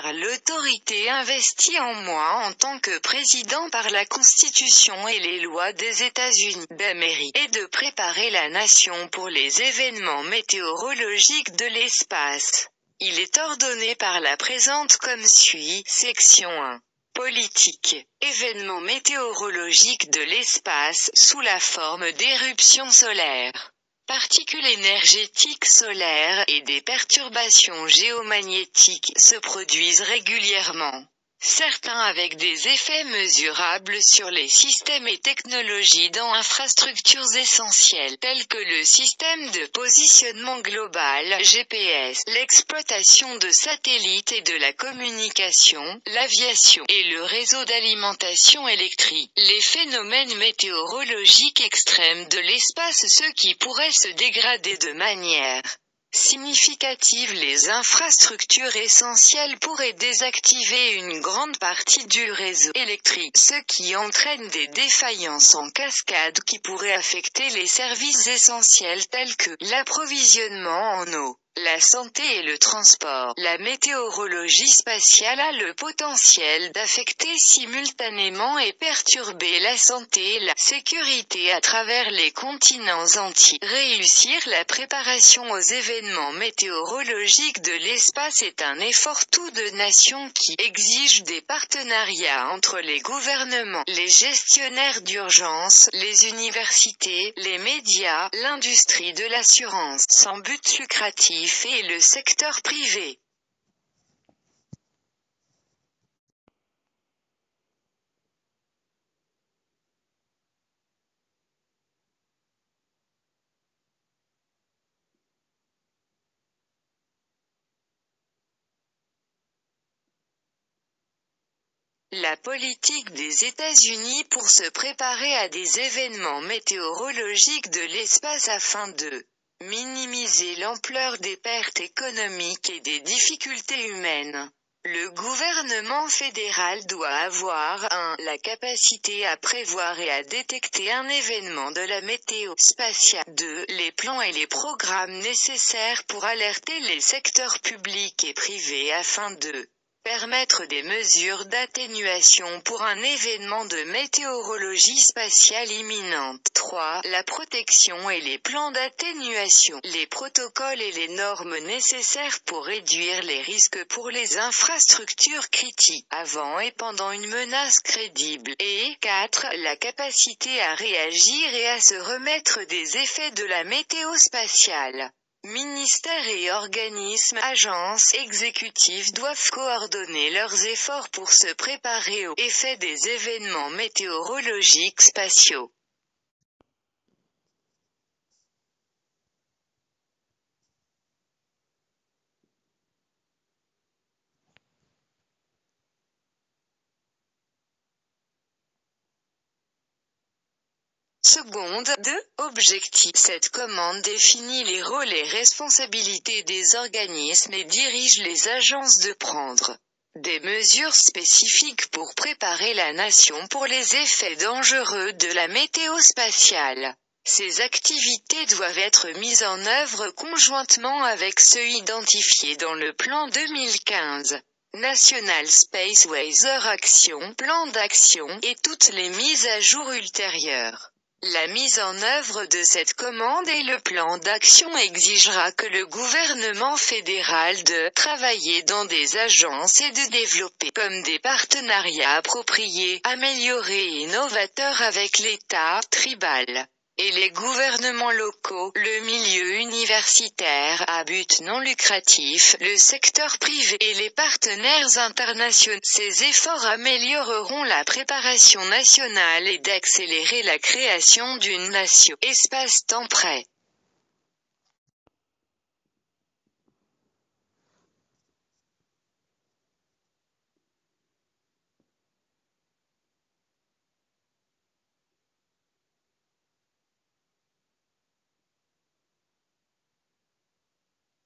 par l'autorité investie en moi en tant que président par la Constitution et les lois des États-Unis d'Amérique, et de préparer la nation pour les événements météorologiques de l'espace. Il est ordonné par la présente comme suit. Section 1. Politique. Événements météorologiques de l'espace sous la forme d'éruptions solaires, particules énergétiques solaires et des perturbations géomagnétiques se produisent régulièrement. Certains avec des effets mesurables sur les systèmes et technologies dans infrastructures essentielles telles que le système de positionnement global (GPS), l'exploitation de satellites et de la communication, l'aviation et le réseau d'alimentation électrique. Les phénomènes météorologiques extrêmes de l'espace, ceux qui pourraient se dégrader de manière significative les infrastructures essentielles pourraient désactiver une grande partie du réseau électrique, ce qui entraîne des défaillances en cascade qui pourraient affecter les services essentiels tels que l'approvisionnement en eau, la santé et le transport. La météorologie spatiale a le potentiel d'affecter simultanément et perturber la santé et la sécurité à travers les continents entiers. Réussir la préparation aux événements météorologiques de l'espace est un effort tout de nation qui exige des partenariats entre les gouvernements, les gestionnaires d'urgence, les universités, les médias, l'industrie de l'assurance sans but lucratif et le secteur privé. La politique des États-Unis pour se préparer à des événements météorologiques de l'espace afin de minimiser l'ampleur des pertes économiques et des difficultés humaines. Le gouvernement fédéral doit avoir 1. La capacité à prévoir et à détecter un événement de la météo spatiale. 2. Les plans et les programmes nécessaires pour alerter les secteurs publics et privés afin de permettre des mesures d'atténuation pour un événement de météorologie spatiale imminente. 3. La protection et les plans d'atténuation, les protocoles et les normes nécessaires pour réduire les risques pour les infrastructures critiques, avant et pendant une menace crédible. Et 4. La capacité à réagir et à se remettre des effets de la météo spatiale. Ministères et organismes, agences exécutives doivent coordonner leurs efforts pour se préparer aux effets des événements météorologiques spatiaux. Seconde 2. Objectif. Cette commande définit les rôles et responsabilités des organismes et dirige les agences de prendre des mesures spécifiques pour préparer la nation pour les effets dangereux de la météo spatiale. Ces activités doivent être mises en œuvre conjointement avec ceux identifiés dans le plan 2015. National Space Weather Action, plan d'action, et toutes les mises à jour ultérieures. La mise en œuvre de cette commande et le plan d'action exigera que le gouvernement fédéral de travailler dans des agences et de développer comme des partenariats appropriés, améliorés et novateurs avec l'État tribal et les gouvernements locaux, le milieu universitaire à but non lucratif, le secteur privé et les partenaires internationaux. Ces efforts amélioreront la préparation nationale et d'accélérer la création d'une nation espace-temps prêt.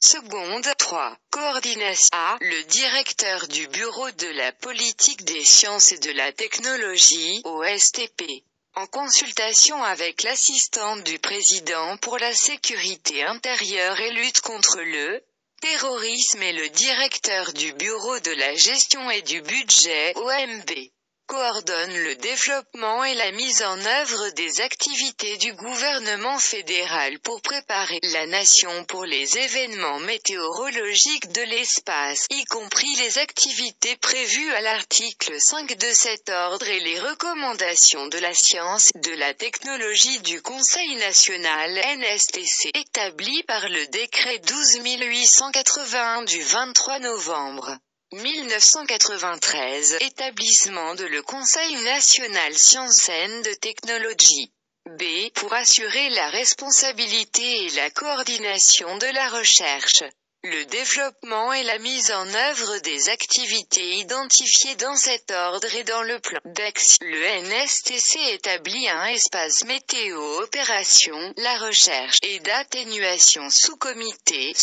Seconde 3. Coordination. A. Le directeur du Bureau de la politique des sciences et de la technologie, OSTP, en consultation avec l'assistante du président pour la sécurité intérieure et lutte contre le terrorisme et le directeur du Bureau de la gestion et du budget, OMB, coordonne le développement et la mise en œuvre des activités du gouvernement fédéral pour préparer la nation pour les événements météorologiques de l'espace, y compris les activités prévues à l'article 5 de cet ordre et les recommandations de la science, de la technologie du Conseil national NSTC, établi par le décret 12881 du 23 novembre 1993, établissement de le Conseil national Sciences and Technology. B. Pour assurer la responsabilité et la coordination de la recherche, le développement et la mise en œuvre des activités identifiées dans cet ordre et dans le plan d'action. Le NSTC établit un espace météo opération, la recherche et d'atténuation sous-comité.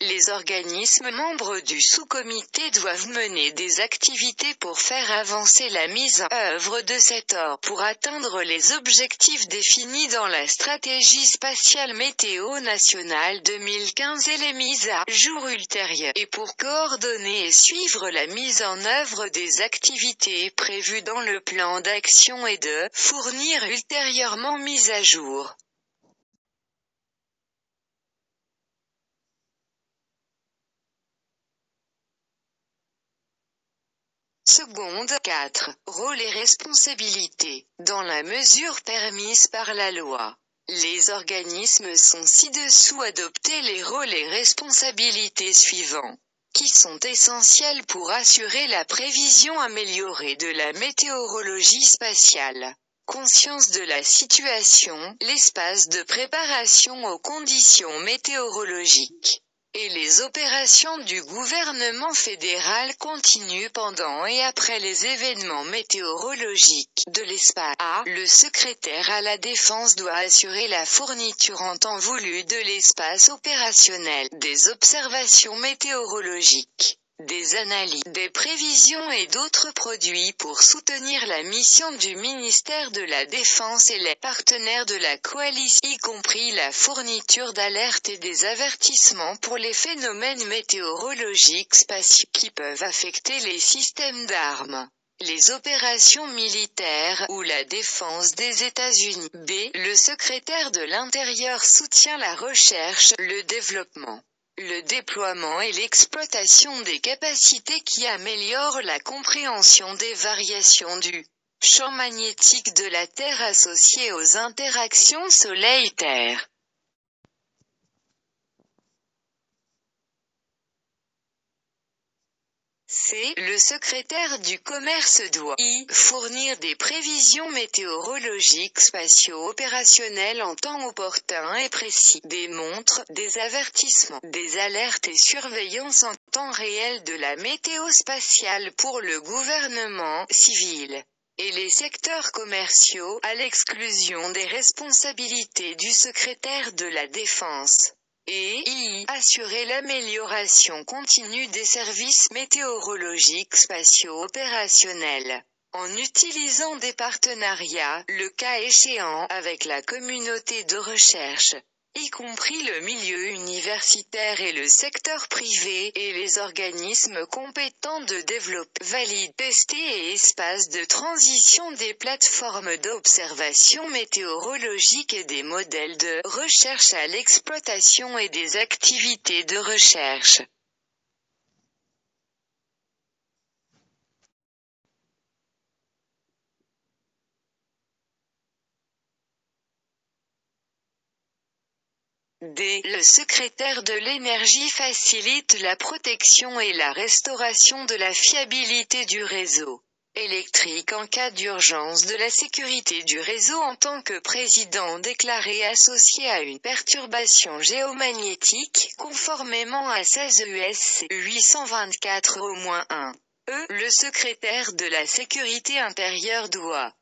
Les organismes membres du sous-comité doivent mener des activités pour faire avancer la mise en œuvre de cet ordre pour atteindre les objectifs définis dans la stratégie spatiale météo nationale 2015 et les mises à jour ultérieures, et pour coordonner et suivre la mise en œuvre des activités prévues dans le plan d'action et de fournir ultérieurement mise à jour. Seconde 4. Rôle et responsabilité. Dans la mesure permise par la loi, les organismes sont ci-dessous adoptés les rôles et responsabilités suivants, qui sont essentiels pour assurer la prévision améliorée de la météorologie spatiale. Conscience de la situation, l'espace de préparation aux conditions météorologiques, et les opérations du gouvernement fédéral continuent pendant et après les événements météorologiques de l'espace. A. Le secrétaire à la Défense doit assurer la fourniture en temps voulu de l'espace opérationnel, des observations météorologiques, des analyses, des prévisions et d'autres produits pour soutenir la mission du ministère de la Défense et les partenaires de la coalition, y compris la fourniture d'alertes et des avertissements pour les phénomènes météorologiques spatiaux qui peuvent affecter les systèmes d'armes, les opérations militaires ou la défense des États-Unis. B. Le secrétaire de l'Intérieur soutient la recherche, le développement, le déploiement et l'exploitation des capacités qui améliorent la compréhension des variations du champ magnétique de la Terre associées aux interactions Soleil-Terre. C. Le secrétaire du commerce doit fournir des prévisions météorologiques spatio-opérationnelles en temps opportun et précis, des montres, des avertissements, des alertes et surveillance en temps réel de la météo spatiale pour le gouvernement civil et les secteurs commerciaux, à l'exclusion des responsabilités du secrétaire de la Défense. Et assurer l'amélioration continue des services météorologiques spatio-opérationnels, en utilisant des partenariats, le cas échéant, avec la communauté de recherche, y compris le milieu universitaire et le secteur privé, et les organismes compétents de développer, valider, tester et espaces de transition des plateformes d'observation météorologique et des modèles de recherche à l'exploitation et des activités de recherche. D. Le secrétaire de l'énergie facilite la protection et la restauration de la fiabilité du réseau électrique en cas d'urgence de la sécurité du réseau en tant que président déclaré associé à une perturbation géomagnétique, conformément à 16 USC 824 au moins 1. Le secrétaire de la sécurité intérieure doit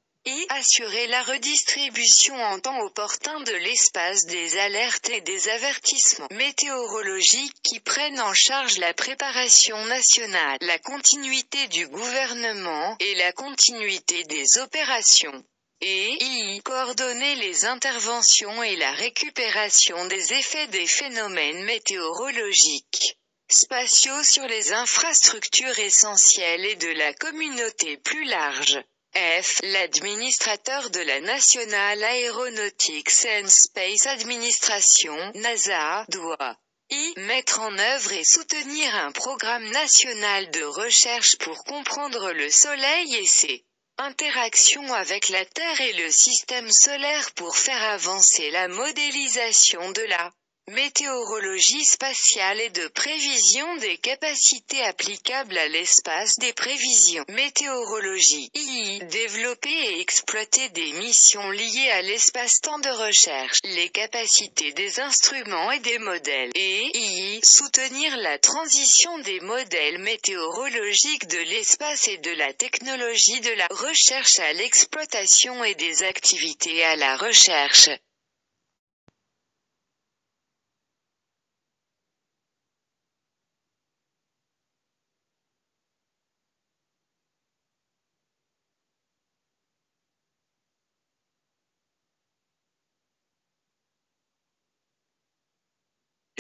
assurer la redistribution en temps opportun de l'espace des alertes et des avertissements météorologiques qui prennent en charge la préparation nationale, la continuité du gouvernement et la continuité des opérations. et coordonner les interventions et la récupération des effets des phénomènes météorologiques spatiaux sur les infrastructures essentielles et de la communauté plus large. F. L'administrateur de la National Aeronautics and Space Administration, NASA, doit mettre en œuvre et soutenir un programme national de recherche pour comprendre le Soleil et ses interactions avec la Terre et le système solaire pour faire avancer la modélisation de la météorologie spatiale et de prévision des capacités applicables à l'espace des prévisions météorologie développer et exploiter des missions liées à l'espace-temps de recherche, les capacités des instruments et des modèles, et soutenir la transition des modèles météorologiques de l'espace et de la technologie de la recherche à l'exploitation et des activités à la recherche.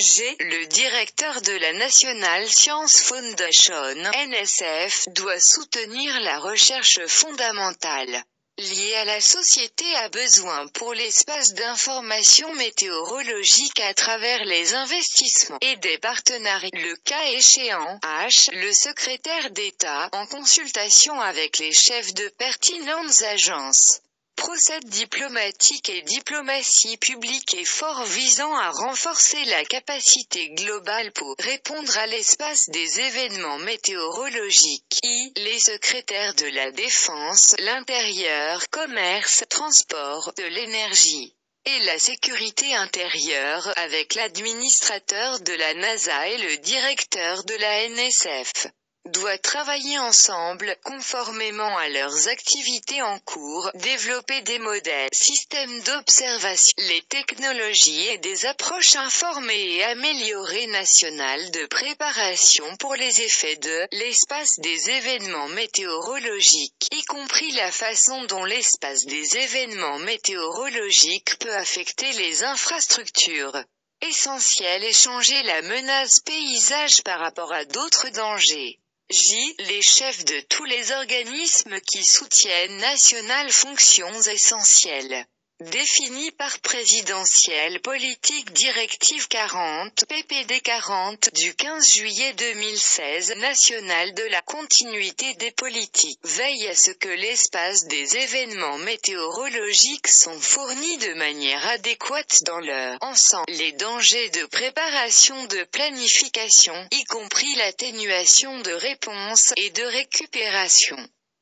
G. Le directeur de la National Science Foundation, NSF, doit soutenir la recherche fondamentale liée à la société à besoin pour l'espace d'information météorologique à travers les investissements et des partenariats. Le cas échéant, H. Le secrétaire d'État, en consultation avec les chefs de pertinentes agences, procède diplomatique et diplomatie publique et fort visant à renforcer la capacité globale pour répondre à l'espace des événements météorologiques. Les secrétaires de la Défense, l'Intérieur, Commerce, Transport, de l'Énergie et la sécurité intérieure, avec l'administrateur de la NASA et le directeur de la NSF, doivent travailler ensemble, conformément à leurs activités en cours, développer des modèles, systèmes d'observation, les technologies et des approches informées et améliorées nationales de préparation pour les effets de l'espace des événements météorologiques, y compris la façon dont l'espace des événements météorologiques peut affecter les infrastructures essentielles et changer la menace paysage par rapport à d'autres dangers. J. Les chefs de tous les organismes qui soutiennent nationales fonctions essentielles, définies par présidentielle politique directive 40, PPD 40, du 15 juillet 2016 nationale de la continuité des politiques, veillent à ce que l'espace des événements météorologiques sont fournis de manière adéquate dans leur ensemble. Les dangers de préparation de planification, y compris l'atténuation de réponse et de récupération.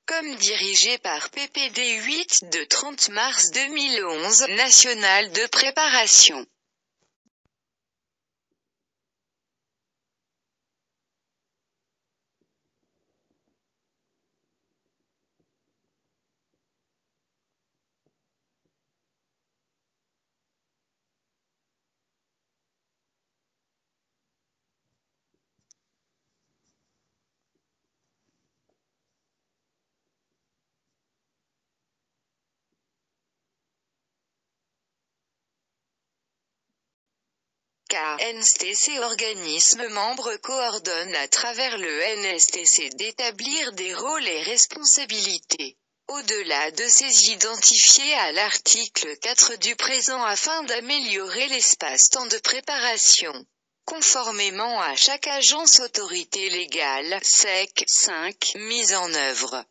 Comme dirigé par PPD 8 de 30 mars 2011, national de préparation. K. NSTC organisme membre coordonne à travers le NSTC d'établir des rôles et responsabilités, au-delà de ces identifiés à l'article 4 du présent afin d'améliorer l'espace-temps de préparation. Conformément à chaque agence autorité légale, SEC, 5, mise en œuvre.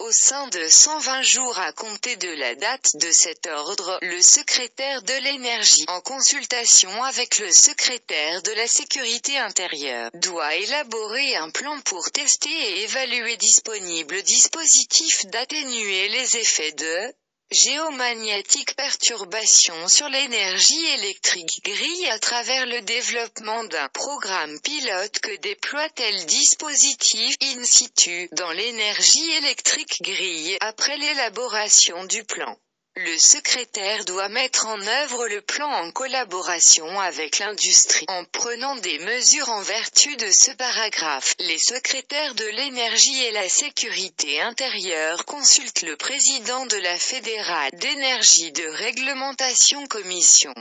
Au sein de 120 jours à compter de la date de cet ordre, le secrétaire de l'énergie, en consultation avec le secrétaire de la sécurité intérieure, doit élaborer un plan pour tester et évaluer disponibles dispositifs d'atténuer les effets de géomagnétique perturbation sur l'énergie électrique grille à travers le développement d'un programme pilote que déploie tel dispositif in situ dans l'énergie électrique grille après l'élaboration du plan. Le secrétaire doit mettre en œuvre le plan en collaboration avec l'industrie, en prenant des mesures en vertu de ce paragraphe. Les secrétaires de l'énergie et la sécurité intérieure consultent le président de la Fédérale d'énergie de réglementation commission.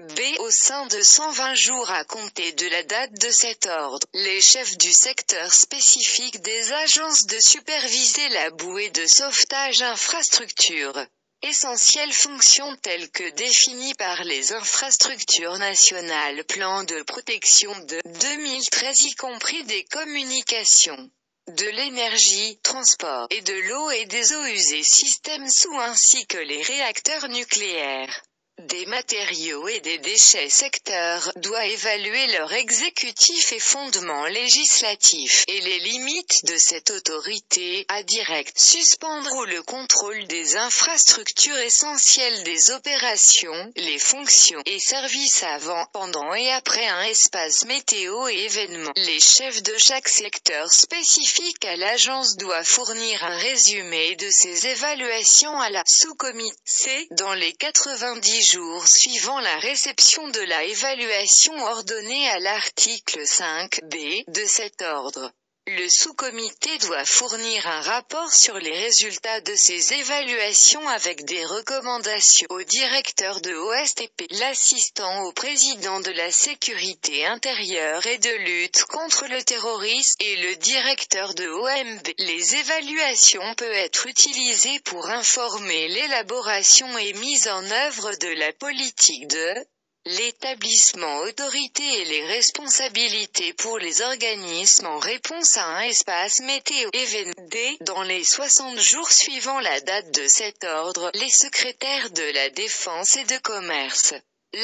B. Au sein de 120 jours à compter de la date de cet ordre, les chefs du secteur spécifique des agences de superviser la bouée de sauvetage infrastructure. Essentielles fonctions telles que définies par les infrastructures nationales plan de protection de 2013 y compris des communications, de l'énergie, transport et de l'eau et des eaux usées systèmes sous ainsi que les réacteurs nucléaires. Des matériaux et des déchets secteur doit évaluer leur exécutif et fondement législatif et les limites de cette autorité à direct suspendre ou le contrôle des infrastructures essentielles des opérations, les fonctions et services avant, pendant et après un espace météo et événements. Les chefs de chaque secteur spécifique à l'agence doivent fournir un résumé de ces évaluations à la sous-comité C dans les 90 jours suivant la réception de la évaluation ordonnée à l'article 5b de cet ordre. Le sous-comité doit fournir un rapport sur les résultats de ces évaluations avec des recommandations au directeur de OSTP, l'assistant au président de la sécurité intérieure et de lutte contre le terrorisme et le directeur de OMB. Les évaluations peuvent être utilisées pour informer l'élaboration et mise en œuvre de la politique de l'établissement autorité et les responsabilités pour les organismes en réponse à un espace météo événement D. Dans les 60 jours suivant la date de cet ordre, les secrétaires de la Défense et de Commerce,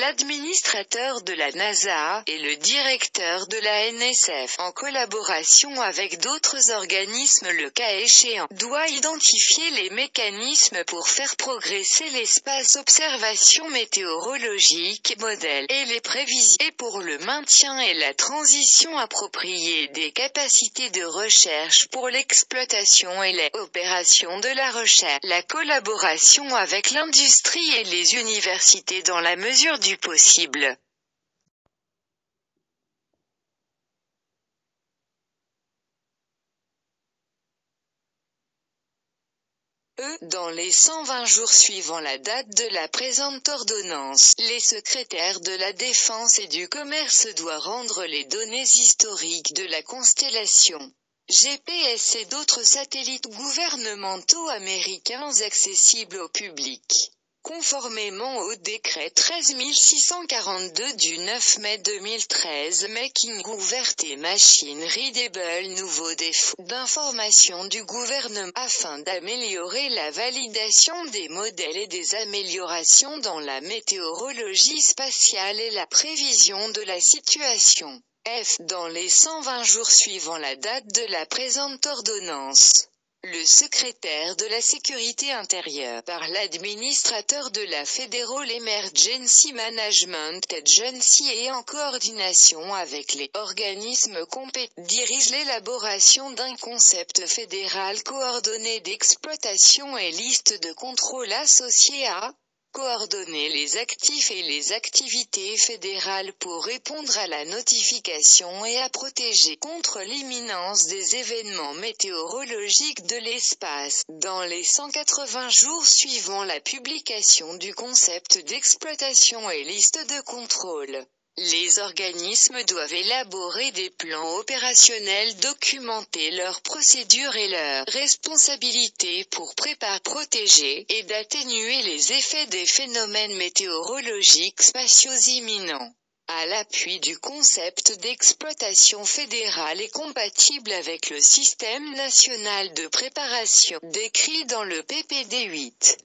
l'administrateur de la NASA et le directeur de la NSF, en collaboration avec d'autres organismes le cas échéant, doit identifier les mécanismes pour faire progresser l'espace observation météorologique, modèle et les prévisions, et pour le maintien et la transition appropriée des capacités de recherche pour l'exploitation et les opérations de la recherche, la collaboration avec l'industrie et les universités dans la mesure du possible. Dans les 120 jours suivant la date de la présente ordonnance, les secrétaires de la Défense et du Commerce doivent rendre les données historiques de la constellation GPS et d'autres satellites gouvernementaux américains accessibles au public. Conformément au décret 13642 du 9 mai 2013 Making Ouverte et Machine Readable nouveau défaut d'information du gouvernement afin d'améliorer la validation des modèles et des améliorations dans la météorologie spatiale et la prévision de la situation. F. Dans les 120 jours suivant la date de la présente ordonnance, le secrétaire de la Sécurité intérieure par l'administrateur de la Federal Emergency Management Agency et en coordination avec les organismes compétents dirige l'élaboration d'un concept fédéral coordonné d'exploitation et liste de contrôle associée à coordonner les actifs et les activités fédérales pour répondre à la notification et à protéger contre l'imminence des événements météorologiques de l'espace, dans les 180 jours suivant la publication du concept d'exploitation et liste de contrôle. Les organismes doivent élaborer des plans opérationnels, documenter leurs procédures et leurs responsabilités pour préparer, protéger et d'atténuer les effets des phénomènes météorologiques spatiaux imminents. À l'appui du concept d'exploitation fédérale et compatible avec le système national de préparation décrit dans le PPD 8.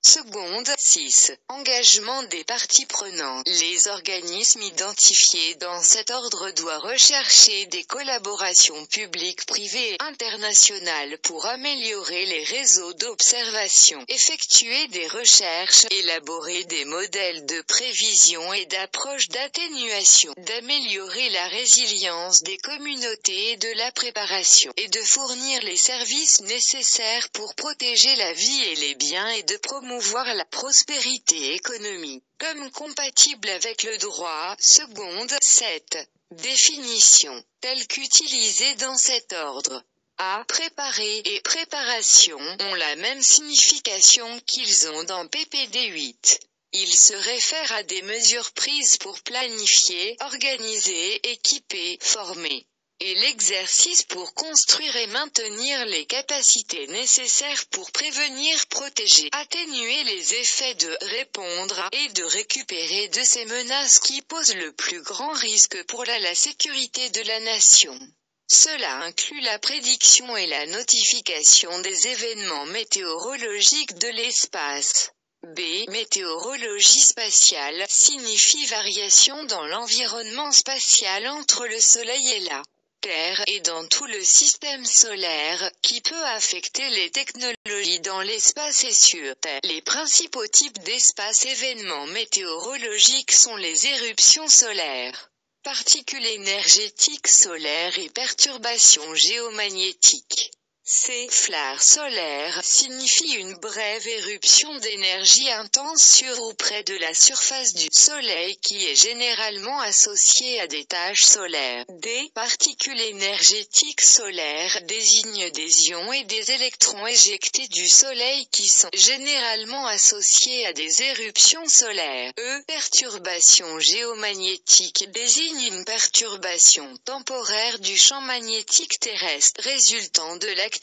Seconde, 6. Engagement des parties prenantes. Les organismes identifiés dans cet ordre doivent rechercher des collaborations publiques, privées et internationales pour améliorer les réseaux d'observation, effectuer des recherches, élaborer des modèles de prévision et d'approche d'atténuation, d'améliorer la résilience des communautés et de la préparation, et de fournir les services nécessaires pour protéger la vie et les biens et de promouvoir la prospérité économique, comme compatible avec le droit. Seconde, 7. Définition, telle qu'utilisée dans cet ordre. A. Préparer et préparation ont la même signification qu'ils ont dans PPD 8. Ils se réfèrent à des mesures prises pour planifier, organiser, équiper, former et l'exercice pour construire et maintenir les capacités nécessaires pour prévenir, protéger, atténuer les effets de répondre à et de récupérer de ces menaces qui posent le plus grand risque pour la sécurité de la nation. Cela inclut la prédiction et la notification des événements météorologiques de l'espace. B. Météorologie spatiale signifie variation dans l'environnement spatial entre le Soleil et la Terre et dans tout le système solaire, qui peut affecter les technologies dans l'espace et sur Terre. Les principaux types d'espace événements météorologiques sont les éruptions solaires, particules énergétiques solaires et perturbations géomagnétiques. C. Flare solaire signifie une brève éruption d'énergie intense sur ou près de la surface du Soleil qui est généralement associée à des taches solaires. D. Particules énergétiques solaires désignent des ions et des électrons éjectés du Soleil qui sont généralement associés à des éruptions solaires. E. Perturbation géomagnétique désigne une perturbation temporaire du champ magnétique terrestre résultant de l'activité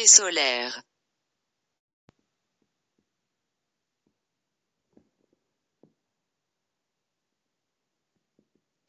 solaire.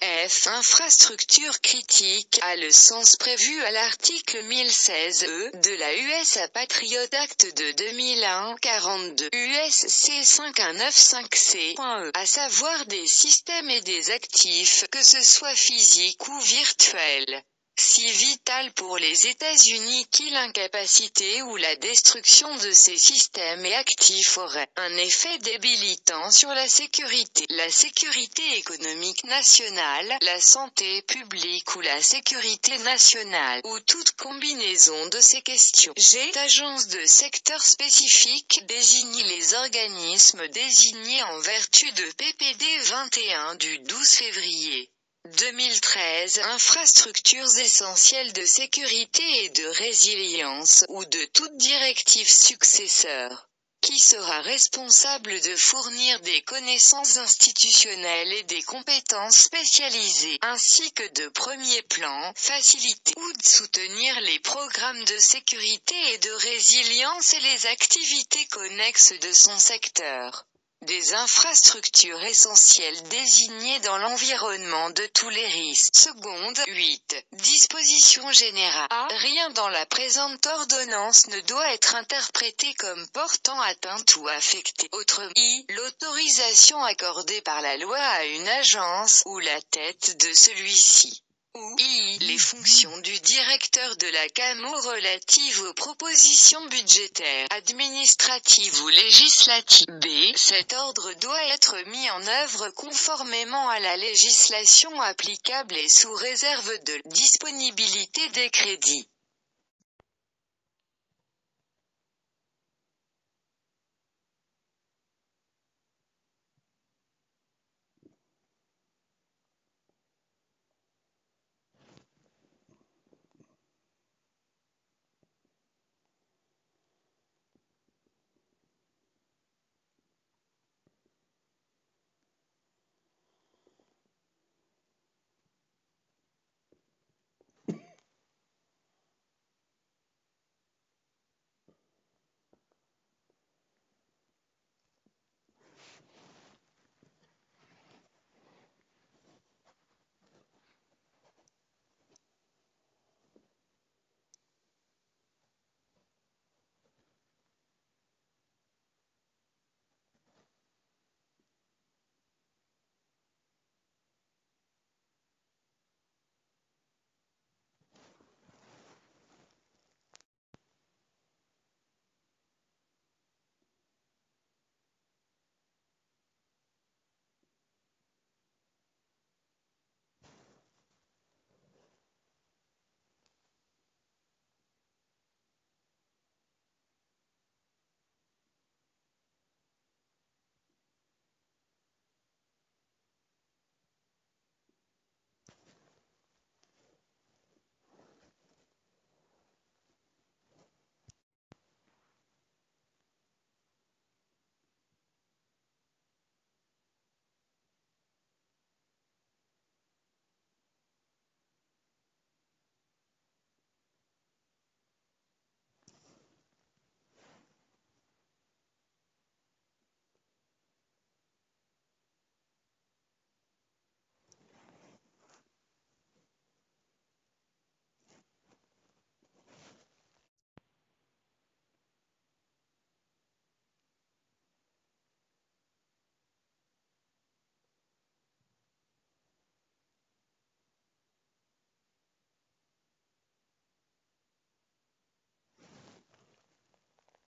F. Infrastructure critique a le sens prévu à l'article 1016-E de la USA Patriot Act de 2001-42 USC 5195C.E, à savoir des systèmes et des actifs, que ce soit physiques ou virtuels. Si vital pour les États-Unis que l'incapacité ou la destruction de ces systèmes et actifs aurait un effet débilitant sur la sécurité économique nationale, la santé publique ou la sécurité nationale, ou toute combinaison de ces questions. G. Agence de secteur spécifique désigne les organismes désignés en vertu de PPD 21 du 12 février 2013, infrastructures essentielles de sécurité et de résilience, ou de toute directive successeur, qui sera responsable de fournir des connaissances institutionnelles et des compétences spécialisées, ainsi que de premier plan, faciliter ou de soutenir les programmes de sécurité et de résilience et les activités connexes de son secteur. Des infrastructures essentielles désignées dans l'environnement de tous les risques. Seconde, 8. Disposition générale. A. Rien dans la présente ordonnance ne doit être interprété comme portant atteinte ou affecté. Autrement, I. L'autorisation accordée par la loi à une agence, ou la tête de celui-ci. Ou I. Les fonctions du directeur de la CAMO relatives aux propositions budgétaires, administratives ou législatives. B. Cet ordre doit être mis en œuvre conformément à la législation applicable et sous réserve de disponibilité des crédits.